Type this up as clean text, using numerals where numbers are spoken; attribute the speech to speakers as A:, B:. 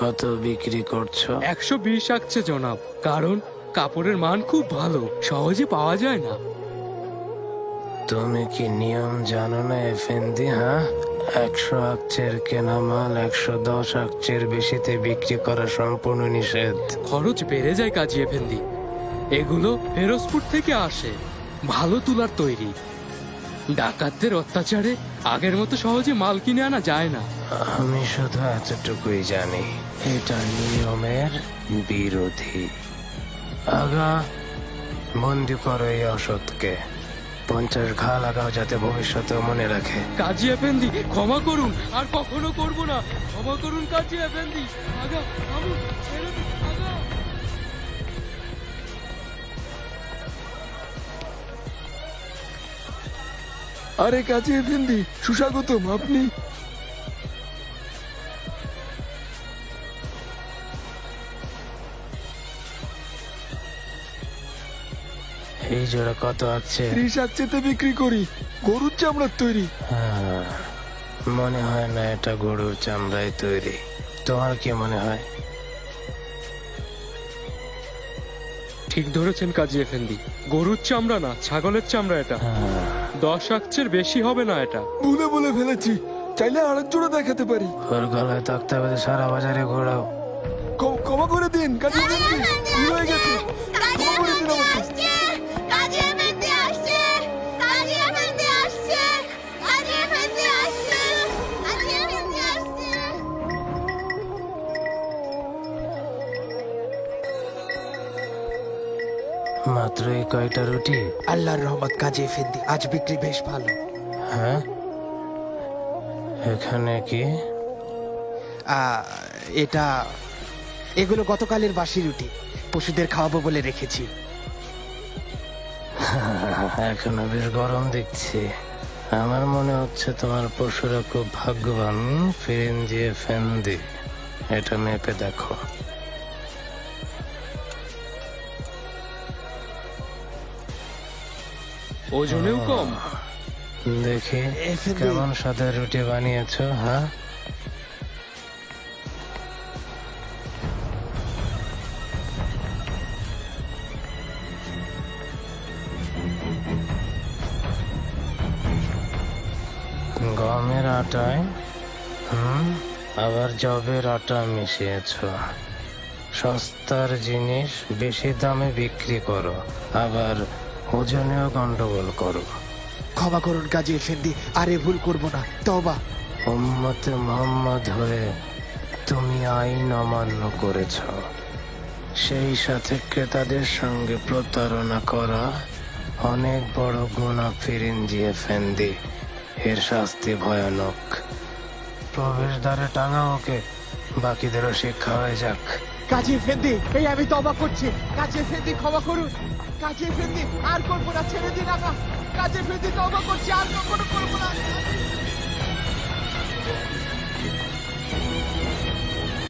A: কত বিক্রি করছো?
B: 120 আসছে জনাব, কারণ কাপড়ের মান খুব ভালো, সহজে পাওয়া যায় না।
A: তুমি কি নিয়ম জানো না এফেন্দি? হ্যাঁ, 100 আকচের কেনা মাল 110 আকচের বেশিতে বিক্রি করা সম্পূর্ণ নিষেধ।
B: খরচ বেড়ে যায় কাজী এফেন্দি। এগুলো ফেরোজপুর থেকে আসে, ভালো তুলার তৈরি। ডাকাতদের অত্যাচারে আগের মতো সহজে মাল কিনে আনা যায় না।
A: আমি শুধু এতটুকুই জানি, এটা নিয়মের বিরোধী। আগা, বন্দি করো এই অসৎকে। 50 ঘা লাগাও যাতে ভবিষ্যতে মনে রাখে।
B: কাজী এফেন্দি, ক্ষমা করুন, আর কখনো করব না। ক্ষমা করুন কাজী এফেন্দি। আগা, থামুন, ছেড়ে দিন, আগা।
C: আরে কাজী এফেন্দি, সুস্বাগতম। আপনি?
A: এই জোড়া কত আছে?
C: 30 আকচেতে বিক্রি করি, গরুর চামড়ার তৈরি।
A: হ্যাঁ, মনে হয় না এটা গরুর চামড়ায় তৈরি। তোমার কি মনে হয়?
B: ঠিক ধরেছেন কাজী এফেন্দি, গরুর চামড়া না, ছাগলের চামড়া এটা। 10 আকচের বেশি হবে না এটা।
C: ভুলে বলে ফেলেছি, চাইলে আরেক জোড়া দেখাতে পারি।
A: ওর গলায় তক্তা বেঁধে সারা বাজারে ঘোরাও।
C: ক্ষমা করে দিন কাজী এফেন্দি, ভুল হয়ে গেছে। ক্ষমা করে দিন আমাকে।
A: মাত্র এই কয়টা রুটি?
D: আল্লাহর রহমত কাজী এফেন্দি, আজ বিক্রি বেশ ভালো।
A: হ্যাঁ, এখানে কি?
D: এগুলো গতকালের বাসি রুটি, পশুদের খাওয়াবো বলে রেখেছি।
A: এখনো বেশ গরম দেখছি। আমার মনে হচ্ছে তোমার পশুরা খুব ভাগ্যবান। ফিরিঞ্জি এফেন্দি, এটা মেপে দেখো।
B: ওজনেও কম।
A: দেখি
D: এফেন্দি।
A: কেমন সাদা রুটি বানিয়েছো। হ্যাঁ, গমের আটায় আবার জবের আটা মিশিয়েছ। সস্তার জিনিস বেশি দামে বিক্রি করো, আবার ওজনেও গন্ডগোল করো।
D: ক্ষমা করুন কাজী এফেন্দি, আরে ভুল করব না, তওবা।
A: উম্মতে মুহাম্মদ হয়ে তুমি আইন অমান্য করেছ, সেই সাথে ক্রেতাদের সঙ্গে প্রতারণা করা অনেক বড় গুনাহ ফিরিঞ্জি এফেন্দি। এর শাস্তি ভয়ানক। প্রবেশদ্বারে টাঙা ওকে, বাকিদেরও শিক্ষা হয়ে যাক।
D: কাজী এফেন্দি, এই আমি তওবা করছি। কাজী এফেন্দি, ক্ষমা করুন। কাজী এফেন্দি, আর করব না, ছেড়ে দিন আগা। কাজী এফেন্দি, তওবা করছি, আর কখনো করব না।